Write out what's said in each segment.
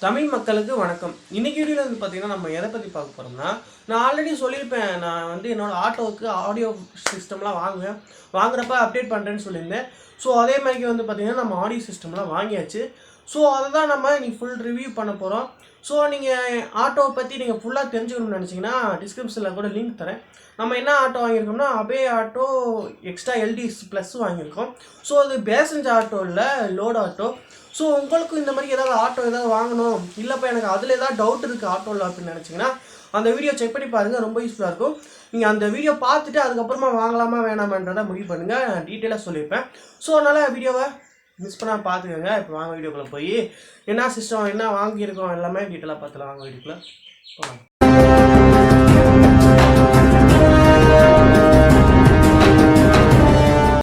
தமிழ் மக்களுக்கு வணக்கம். இன்னைக்கு வீடியோவில் வந்து பார்த்தீங்கன்னா நம்ம எதை பற்றி பார்க்க போகிறோம்னா, நான் ஆல்ரெடி சொல்லியிருப்பேன். நான் வந்து என்னோட ஆட்டோவுக்கு ஆடியோ சிஸ்டம்லாம் வாங்குறப்ப அப்டேட் பண்ணுறேன்னு சொல்லியிருந்தேன். ஸோ அதே மாதிரி வந்து பார்த்தீங்கன்னா நம்ம ஆடியோ சிஸ்டம்லாம் வாங்கியாச்சு. ஸோ அதை தான் நம்ம இன்னைக்கு ஃபுல் ரிவ்யூ பண்ண போகிறோம். ஸோ நீங்கள் ஆட்டோவை பற்றி நீங்கள் ஃபுல்லாக தெரிஞ்சுக்கணும்னு நினச்சிங்கன்னா டிஸ்கிரிப்ஷனில் கூட லிங்க் தரேன். நம்ம என்ன ஆட்டோ வாங்கியிருக்கோம்னா Ape auto extra LDX plus வாங்கியிருக்கோம். ஸோ அது பேசஞ்சர் ஆட்டோ இல்லை, லோட் ஆட்டோ. ஸோ உங்களுக்கும் இந்த மாதிரி ஏதாவது ஆட்டோ ஏதாவது வாங்கணும், இல்லைப்பா எனக்கு அதில் ஏதாவது டவுட் இருக்குது ஆட்டோவில் அப்படின்னு நினச்சிங்கன்னா அந்த வீடியோ செக் பண்ணி பாருங்கள், ரொம்ப யூஸ்ஃபுல்லாக இருக்கும். நீங்கள் அந்த வீடியோ பார்த்துட்டு அதுக்கப்புறமா வாங்கலாமா வேணாமான்றதை முடிவு பண்ணுங்கள். நான் டீட்டெயிலாக சொல்லியிருப்பேன். ஸோ அதனால் வீடியோவை மிஸ் பண்ணால் பார்த்துக்கோங்க. இப்போ வாங்க வீடியோக்குள்ளே போய் என்ன சிஸ்டம் என்ன வாங்கியிருக்கோம் எல்லாமே டீட்டெயிலாக பார்த்துலாம். வாங்க வீடியோக்குள்ளே போகலாம்.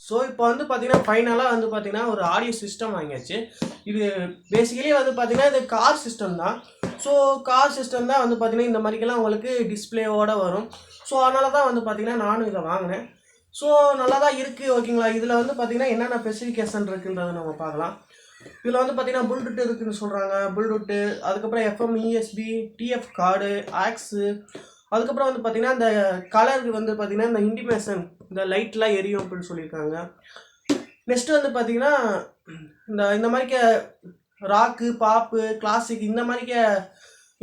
ஸோ இப்போ வந்து பார்த்தீங்கன்னா ஃபைனலாக வந்து பார்த்தீங்கன்னா ஒரு ஆடியோ சிஸ்டம் வாங்கியாச்சு. இது பேசிக்கலி வந்து பார்த்தீங்கன்னா இது கார் சிஸ்டம் தான். ஸோ கார் சிஸ்டம் தான் வந்து பார்த்தீங்கன்னா இந்த மாதிரிக்கெல்லாம் உங்களுக்கு டிஸ்பிளேவோடு வரும். ஸோ அதனால தான் வந்து பார்த்தீங்கன்னா நானும் இதை வாங்கினேன். ஸோ நல்லா தான் இருக்குது, ஓகேங்களா. இதில் வந்து பார்த்தீங்கன்னா என்னென்ன ஸ்பெசிஃபிகேஷன் இருக்குன்றதை நம்ம பார்க்கலாம். இதில் வந்து பார்த்தீங்கன்னா ப்ளூடூத் இருக்குதுன்னு சொல்கிறாங்க. ப்ளூடூத்து, அதுக்கப்புறம் FM, ESB, TF card, aux, அதுக்கப்புறம் வந்து பார்த்தீங்கன்னா இந்த கலருக்கு வந்து பார்த்தீங்கன்னா இந்த இண்டிமேஷன், இந்த லைட்லாம் எரியும் அப்படின்னு சொல்லியிருக்காங்க. நெக்ஸ்ட்டு வந்து பார்த்தீங்கன்னா இந்த மாதிரிக்க ராக்கு, பாப்பு, கிளாசிக் இந்த மாதிரிக்க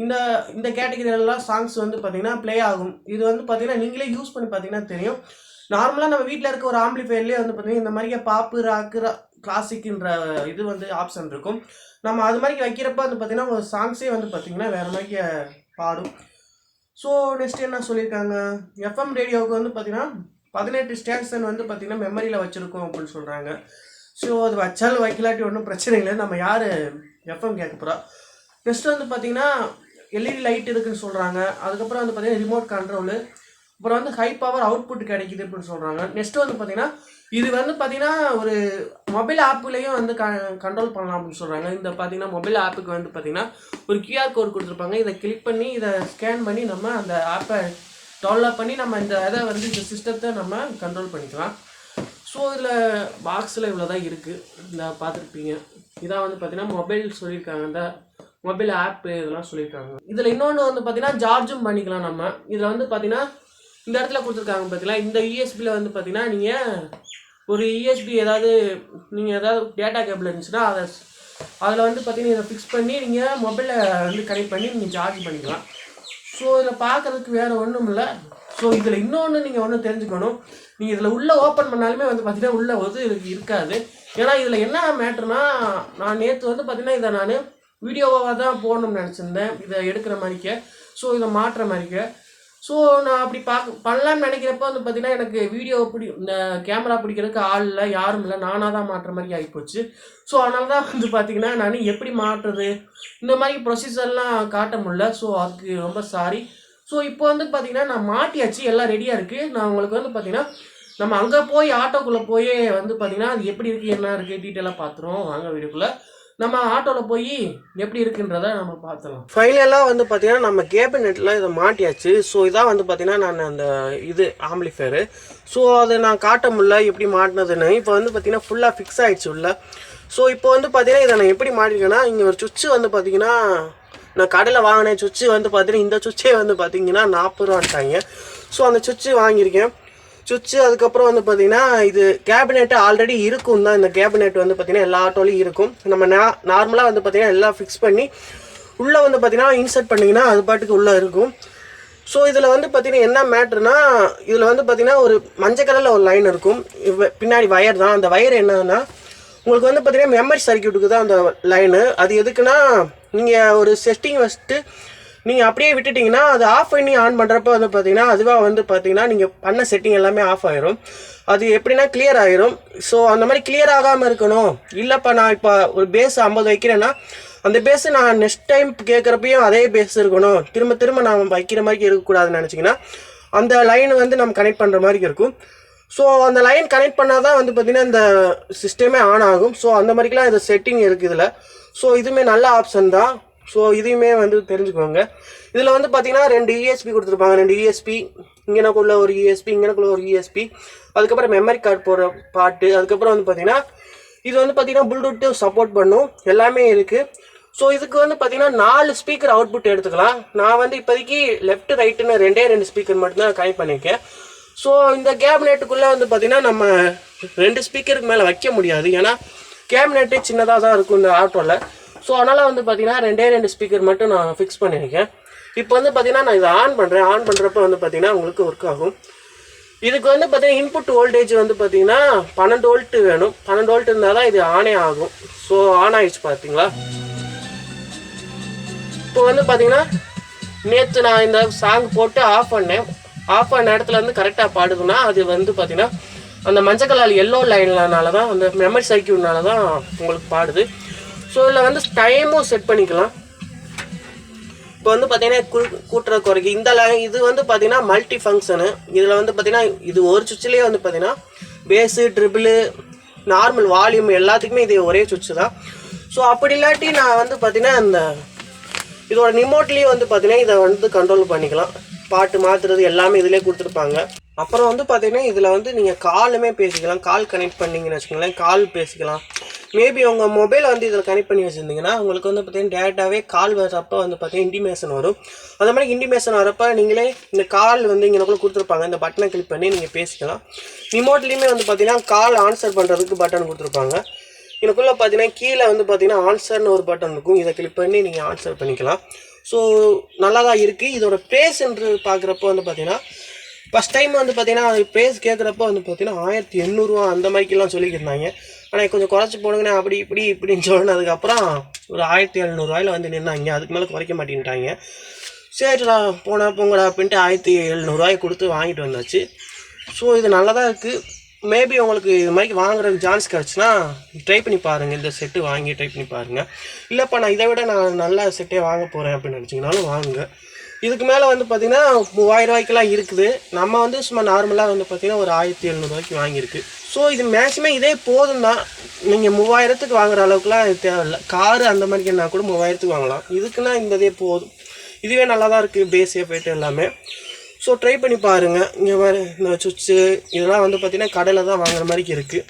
இந்த கேட்டகரியெல்லாம் சாங்ஸ் வந்து பார்த்தீங்கன்னா ப்ளே ஆகும். இது வந்து பார்த்தீங்கன்னா நீங்களே யூஸ் பண்ணி பார்த்தீங்கன்னா தெரியும். நார்மலாக நம்ம வீட்டில் இருக்க ஒரு ஆம்பிளிஃபையர்லேயே வந்து பார்த்தீங்கன்னா இந்த மாதிரிக்க பாப்பு, ராக்கு, கிளாசிக்ன்ற இது வந்து ஆப்ஷன் இருக்கும். நம்ம அது மாதிரி வைக்கிறப்ப வந்து பார்த்தீங்கன்னா ஒரு சாங்ஸே வந்து பார்த்தீங்கன்னா வேறு மாதிரி பாடும். ஸோ நெக்ஸ்ட் என்ன சொல்லியிருக்காங்க, FM ரேடியோவுக்கு வந்து பார்த்தீங்கன்னா 18 ஸ்டேஷன் வந்து பார்த்தீங்கன்னா மெமரியில் வச்சுருக்கோம் அப்படின்னு சொல்கிறாங்க. ஸோ அது வச்சாலும் வைக்கலாட்டி ஒன்றும் பிரச்சனை இல்லை, நம்ம யார் FM கேட்க போகிறோம். நெக்ஸ்ட் வந்து பார்த்தீங்கன்னா LED லைட் இருக்குதுன்னு சொல்கிறாங்க. அதுக்கப்புறம் வந்து பார்த்தீங்கன்னா ரிமோட் கண்ட்ரோலு, அப்புறம் வந்து ஹை பவர் அவுட்புட் கிடைக்குது அப்படின்னு சொல்கிறாங்க. நெக்ஸ்ட் வந்து பார்த்தீங்கன்னா இது வந்து பார்த்தீங்கன்னா ஒரு மொபைல் ஆப்புலேயும் வந்து கண்ட்ரோல் பண்ணலாம் அப்படின்னு சொல்கிறாங்க. இந்த பார்த்தீங்கன்னா மொபைல் ஆப்புக்கு வந்து பார்த்தீங்கன்னா ஒரு QR கோட் கொடுத்துருப்பாங்க. இதை கிளிக் பண்ணி இதை ஸ்கேன் பண்ணி நம்ம அந்த ஆப்பை டவுன்லோட் பண்ணி நம்ம இந்த இந்த சிஸ்டத்தை நம்ம கண்ட்ரோல் பண்ணிக்கலாம். ஸோ இதில் பாக்ஸில் இவ்வளோ தான் இருக்குது, இந்த பார்த்துருப்பீங்க. இதான் வந்து பார்த்தீங்கன்னா மொபைல் சொல்லியிருக்காங்க, இந்த மொபைல் ஆப்பு இதெல்லாம் சொல்லியிருக்காங்க. இதில் இன்னொன்று வந்து பார்த்தீங்கன்னா சார்ஜும் பண்ணிக்கலாம் நம்ம. இதில் வந்து பார்த்தீங்கன்னா இந்த இடத்துல கொடுத்துருக்காங்க பார்த்தீங்களா, இந்த ESBயில் வந்து பார்த்தீங்கன்னா நீங்கள் ஒரு ESB நீங்கள் ஏதாவது டேட்டா கேபிள் இருந்துச்சுன்னா அதில் வந்து பார்த்தீங்கன்னா இதை ஃபிக்ஸ் பண்ணி நீங்கள் மொபைலை வந்து கனெக்ட் பண்ணி நீங்கள் சார்ஜ் பண்ணிக்கலாம். ஸோ இதில் பார்க்குறதுக்கு வேறு ஒன்றும் இல்லை. ஸோ இதில் இன்னொன்று நீங்கள் ஒன்று தெரிஞ்சுக்கணும், நீங்கள் இதில் உள்ளே ஓப்பன் பண்ணாலுமே வந்து பார்த்தீங்கன்னா உள்ளே இருக்காது. ஏன்னா இதில் என்ன மேட்ருனா, நான் நேற்று வந்து பார்த்தீங்கன்னா இதை நான் வீடியோவாக தான் போடணும்னு நினச்சிருந்தேன், இதை எடுக்கிற மாதிரிக்க. ஸோ இதை மாற்றுற மாதிரிக்க. ஸோ நான் அப்படி பண்ணலான்னு நினைக்கிறப்ப வந்து பார்த்தீங்கன்னா எனக்கு வீடியோ இந்த கேமரா பிடிக்கிறதுக்கு ஆள் இல்லை, யாரும் இல்லை, நானாக தான் மாட்டுற மாதிரி ஆகிப்போச்சு. ஸோ அதனால தான் வந்து பார்த்தீங்கன்னா நான் எப்படி மாட்டுறது இந்த மாதிரி ப்ரொசீஜர்லாம் காட்ட முடியல. ஸோ அதுக்கு ரொம்ப சாரி. ஸோ இப்போ வந்து பார்த்தீங்கன்னா நான் மாட்டியாச்சு, எல்லாம் ரெடியாக இருக்குது. நான் உங்களுக்கு வந்து பார்த்தீங்கன்னா நம்ம அங்கே போய் ஆட்டோக்குள்ளே போய் வந்து பார்த்தீங்கன்னா அது எப்படி இருக்குது என்ன இருக்குது டீட்டெயிலாக பார்த்துருவோம். வாங்க வீடியோக்குள்ளே நம்ம ஆட்டோவில் போய் எப்படி இருக்குன்றதை நம்ம பார்த்துலாம். ஃபைனலாக வந்து பார்த்தீங்கன்னா நம்ம கேபினெட்டில் இதை மாட்டியாச்சு. ஸோ இதான் வந்து பார்த்தீங்கன்னா நான் அந்த ஆம்பிளிஃபையரு. ஸோ அதை நான் காட்ட முடியல எப்படி மாட்டினதுன்னு. இப்போ வந்து பார்த்தீங்கன்னா ஃபுல்லாக ஃபிக்ஸ் ஆகிடுச்சு உள்ள. ஸோ இப்போ வந்து பார்த்தீங்கன்னா இதை நான் எப்படி மாட்டிருக்கேன்னா, இங்கே ஒரு சுவிட்சு வந்து பார்த்தீங்கன்னா நான் கடையில் வாங்கினேன். சுவிட்சு வந்து பார்த்தீங்கன்னா இந்த சுவிட்சே வந்து பார்த்தீங்கன்னா 40 ரூபான்ட்டாங்க. ஸோ அந்த சுவிட்சு வாங்கியிருக்கேன். சுவிட்சு அதுக்கப்புறம் வந்து பார்த்தீங்கன்னா இது கேபினெட்டு ஆல்ரெடி இருக்கும் தான். இந்த கேபினெட் வந்து பார்த்தீங்கன்னா எல்லா ஆட்டோலையும் இருக்கும். நம்ம நார்மலாக வந்து பார்த்தீங்கன்னா எல்லாம் ஃபிக்ஸ் பண்ணி உள்ளே வந்து பார்த்தீங்கன்னா இன்சர்ட் பண்ணிங்கன்னா அது பாட்டுக்கு உள்ளே இருக்கும். ஸோ இதில் வந்து பார்த்தீங்கன்னா என்ன மேட்ருனா, இதில் வந்து பார்த்தீங்கன்னா ஒரு மஞ்சள் கலரில் ஒரு லைன் இருக்கும், பின்னாடி வயர் தான். அந்த வயர் என்னன்னா உங்களுக்கு வந்து பார்த்தீங்கன்னா மெமரி சர்க்யூட்டுக்கு தான் அந்த லைனு. அது எதுக்குன்னா நீங்கள் ஒரு செட்டிங் வச்சுட்டு நீங்கள் அப்படியே விட்டுட்டிங்கன்னா அது ஆஃப் பண்ணி ஆன் பண்ணுறப்ப வந்து பார்த்தீங்கன்னா அதுவாக வந்து பார்த்தீங்கன்னா நீங்கள் பண்ண செட்டிங் எல்லாமே ஆஃப் ஆகிரும். அது எப்படின்னா கிளியர் ஆகிரும். ஸோ அந்த மாதிரி கிளியர் ஆகாமல் இருக்கணும். இல்லைப்பா நான் இப்போ ஒரு பேஸ் 50 வைக்கிறேன்னா அந்த பேஸு நான் நெக்ஸ்ட் டைம் கேட்குறப்பையும் அதே பேஸ் இருக்கணும், திரும்ப திரும்ப நான் வைக்கிற மாதிரி இருக்கக்கூடாதுன்னு நினச்சிங்கன்னா அந்த லைன் வந்து நம்ம கனெக்ட் பண்ணுற மாதிரி இருக்கும். ஸோ அந்த லைன் கனெக்ட் பண்ணால் தான் வந்து பார்த்திங்கன்னா இந்த சிஸ்டமே ஆன் ஆகும். ஸோ அந்த மாதிரிக்கெலாம் இது செட்டிங் இருக்குது இதில். ஸோ இதுவுமே நல்ல ஆப்ஷன் தான். ஸோ இதையுமே வந்து தெரிஞ்சுக்கோங்க. இதில் வந்து பார்த்தீங்கன்னா 2 ESP கொடுத்துருப்பாங்க. 2 ESP, இங்கனக்குள்ள ஒரு ESP, இங்கனக்குள்ள ஒரு ESP, அதுக்கப்புறம் மெமரி கார்டு போடுற பாட்டு. அதுக்கப்புறம் வந்து பார்த்தீங்கன்னா இது வந்து பார்த்தீங்கன்னா ப்ளூடூத் சப்போர்ட் பண்ணும், எல்லாமே இருக்குது. ஸோ இதுக்கு வந்து பார்த்தீங்கன்னா 4 ஸ்பீக்கர் அவுட்புட் எடுத்துக்கலாம். நான் வந்து இப்போதைக்கு லெஃப்ட் ரைட்டுன்னு 2 ஸ்பீக்கர் மட்டும்தான் கனெக்ட் பண்ணியிருக்கேன். ஸோ இந்த கேபினெட்டுக்குள்ளே வந்து பார்த்தீங்கன்னா நம்ம 2 ஸ்பீக்கருக்கு மேலே வைக்க முடியாது, ஏன்னா கேபினெட்டு சின்னதாக தான் இருக்கும் இந்த ஆட்டோவில். ஸோ அதனால் வந்து பார்த்தீங்கன்னா 2 ஸ்பீக்கர் மட்டும் நான் ஃபிக்ஸ் பண்ணியிருக்கேன். இப்போ வந்து பார்த்தீங்கன்னா நான் இதை ஆன் பண்ணுறப்ப வந்து பார்த்தீங்கன்னா உங்களுக்கு ஒர்க் ஆகும். இதுக்கு வந்து பார்த்தீங்கன்னா இன்புட் வோல்டேஜ் வந்து பார்த்தீங்கன்னா 12 வோல்ட் வேணும். 12 வோல்ட் இருந்தால் தான் இது ஆனே ஆகும். ஸோ ஆன் ஆகிடுச்சு பார்த்தீங்களா. இப்போ வந்து பார்த்தீங்கன்னா நேற்று நான் இந்த சாங் போட்டு ஆஃப் பண்ண இடத்துல வந்து கரெக்டாக பாடுதுன்னா அது வந்து பார்த்தீங்கன்னா அந்த மஞ்சள் கலர் எல்லோ லைன்லனால தான், அந்த மெமரி சர்க்யூட்னால தான் உங்களுக்கு பாடுது. ஸோ இதில் வந்து டைமும் செட் பண்ணிக்கலாம். இப்போ வந்து பார்த்தீங்கன்னா கூட்டுற குறைக்கு இந்த இது வந்து பார்த்தீங்கன்னா மல்டி ஃபங்க்ஷனு. இதில் வந்து பார்த்தீங்கன்னா இது ஒரு சுவிட்ச்லேயே வந்து பார்த்தீங்கன்னா பேஸு, ட்ரிபிள், நார்மல், வால்யூம் எல்லாத்துக்குமே இது ஒரே சுவிட்சு தான். ஸோ அப்படி இல்லாட்டி நான் வந்து பார்த்தீங்கன்னா இந்த இதோட ரிமோட்லேயே வந்து பார்த்தீங்கன்னா இதை வந்து கண்ட்ரோல் பண்ணிக்கலாம். பாட்டு மாற்றுறது எல்லாமே இதிலே கொடுத்துருப்பாங்க. அப்புறம் வந்து பார்த்தீங்கன்னா இதில் வந்து நீங்கள் காலுமே பேசிக்கலாம். கால் கனெக்ட் பண்ணிங்கன்னு வச்சுக்கோங்களேன், கால் பேசிக்கலாம். மேபி உங்கள் மொபைலை வந்து இதில் கனெக்ட் பண்ணி வச்சுருந்தீங்கன்னா உங்களுக்கு வந்து பார்த்தீங்கன்னா டேரெக்டாகவே கால் வரப்போ வந்து பார்த்தீங்கன்னா இன்டிமேஷன் வரும். அந்த மாதிரி இன்டிமேஷன் வரப்போ நீங்களே இந்த கால் வந்து இங்கே கொடுத்துருப்பாங்க, இந்த பட்டனை கிளிக் பண்ணி நீங்கள் பேசிக்கலாம். ரிமோட்லேயுமே வந்து பார்த்தீங்கன்னா கால் ஆன்சர் பண்ணுறதுக்கு பட்டன் கொடுத்துருப்பாங்க. எனக்குள்ளே பார்த்தீங்கன்னா கீழே வந்து பார்த்தீங்கன்னா ஆன்சர்னு ஒரு பட்டன் இருக்கும், இதை கிளிக் பண்ணி நீங்கள் ஆன்சர் பண்ணிக்கலாம். ஸோ நல்லா தான் இருக்குது. இதோட ப்ரைஸ் என்று பார்க்குறப்போ வந்து பார்த்தீங்கன்னா ஃபஸ்ட் டைம் வந்து பார்த்தீங்கன்னா அது ப்ரைஸ் கேட்குறப்போ வந்து பார்த்தீங்கன்னா 1800 அந்த மாதிரிக்கெல்லாம் சொல்லிக்கிருந்தாங்க. ஆனால் கொஞ்சம் குறைச்சி போடுங்கண்ணே அப்படி இப்படின்னு சொன்னதுக்கப்புறம் ஒரு 1700 வந்து நின்னாங்க. அதுக்கு மேலே குறைக்க மாட்டேன்ட்டாங்க. சரிடா போங்கடா அப்படின்ட்டு 1700 கொடுத்து வாங்கிட்டு வந்தாச்சு. ஸோ இது நல்லா தான் இருக்குது. மேபி உங்களுக்கு இது மாதிரி வாங்குறதுக்கு சான்ஸ் கிடச்சுன்னா ட்ரை பண்ணி பாருங்கள். இந்த செட்டு வாங்கி ட்ரை பண்ணி பாருங்கள். இல்லைப்பா நான் இதை விட நான் நல்ல செட்டே வாங்க போகிறேன் அப்படின்னு நினச்சிங்கனாலும் வாங்குங்க. இதுக்கு மேலே வந்து பார்த்திங்கன்னா 3000 இருக்குது. நம்ம வந்து சும்மா நார்மலாக வந்து பார்த்திங்கன்னா ஒரு 1700 வாங்கியிருக்கு. ஸோ இது மேக்ஸிமம் இதே போதும் தான். நீங்கள் 3000 வாங்குற அளவுக்குலாம் இது தேவையில்லை. காரு அந்த மாதிரினா கூட 3000 வாங்கலாம். இதுக்குன்னா இந்த இதே போதும். இதுவே நல்லா தான் இருக்குது, பேஸே போய்ட்டு எல்லாமே. ஸோ ட்ரை பண்ணி பாருங்கள். இங்கே மாதிரி இந்த சுவிட்சு இதெல்லாம் வந்து பார்த்திங்கன்னா கடையில் தான் வாங்குற மாதிரி இருக்குது.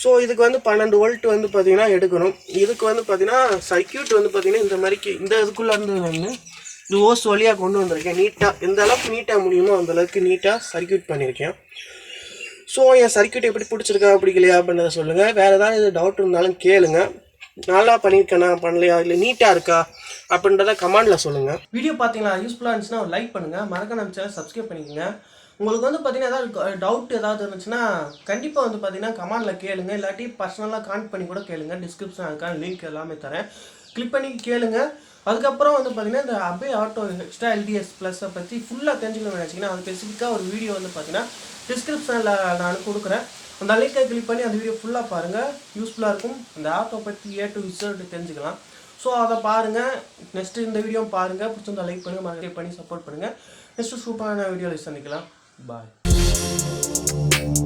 ஸோ இதுக்கு வந்து 12 வோல்ட் வந்து பார்த்திங்கன்னா எடுக்கணும். இதுக்கு வந்து பார்த்திங்கன்னா சர்க்யூட் வந்து பார்த்திங்கன்னா இந்த மாதிரிக்கு இந்த இதுக்குள்ளே இருந்து வந்து இது ஓஸ் வழியாக கொண்டு வந்திருக்கேன். நீட்டாக எந்த அளவுக்கு நீட்டாக முடியுமோ அந்தளவுக்கு நீட்டாக சர்க்யூட் பண்ணியிருக்கேன். ஸோ என் சர்க்யூட் எப்படி பிடிச்சிருக்கா பிடிக்கலையா அப்படின்றத சொல்லுங்கள். வேறு ஏதாவது இது டவுட் இருந்தாலும் கேளுங்க. நல்லா பண்ணியிருக்கேனா பண்ணலையா, இல்லை நீட்டாக இருக்கா அப்படின்றத கமெண்டில் சொல்லுங்கள். வீடியோ பார்த்தீங்களா யூஸ்ஃபுல்லாக இருந்துச்சுன்னா ஒரு லைக் பண்ணுங்கள். மறக்காம நம்ம சேனல் சப்ஸ்கிரைப் பண்ணிக்கோங்க. உங்களுக்கு வந்து பார்த்தீங்கன்னா ஏதாவது டவுட் ஏதாவது இருந்துச்சுன்னா கண்டிப்பாக வந்து பார்த்தீங்கன்னா கமெண்டில் கேளுங்க. இல்லாட்டி பர்சனலாக கான்டெக்ட் பண்ணி கூட கேளுங்க. டிஸ்கிரிப்ஷன் அதுக்கான லிங்க் எல்லாமே தரேன், கிளிக் பண்ணி கேளுங்க. அதுக்கப்புறம் வந்து பார்த்தீங்கன்னா இந்த Ape Auto Xtra LDX ப்ளஸை பற்றி ஃபுல்லாக தெரிஞ்சுக்கணும்னு நினச்சிங்கன்னா அது ஸ்பெசிஃபிக்காக ஒரு வீடியோ வந்து பார்த்தீங்கன்னா டிஸ்கிரிப்ஷனில் நான் கொடுக்குறேன். அந்த லிங்கை கிளிக் பண்ணி அந்த வீடியோ ஃபுல்லாக பாருங்கள், யூஸ்ஃபுல்லாக இருக்கும். அந்த ஆட்டோ பற்றி A to Z தெரிஞ்சுக்கலாம். ஸோ அதை பாருங்கள். நெக்ஸ்ட்டு இந்த வீடியோ பாருங்கள், பிடிச்சிருந்தா லைக் பண்ணுங்கள், மறக்காம பண்ணி சப்போர்ட் பண்ணுங்கள். நெக்ஸ்ட்டு சூப்பரான வீடியோவில் சந்திக்கலாம். பாய்.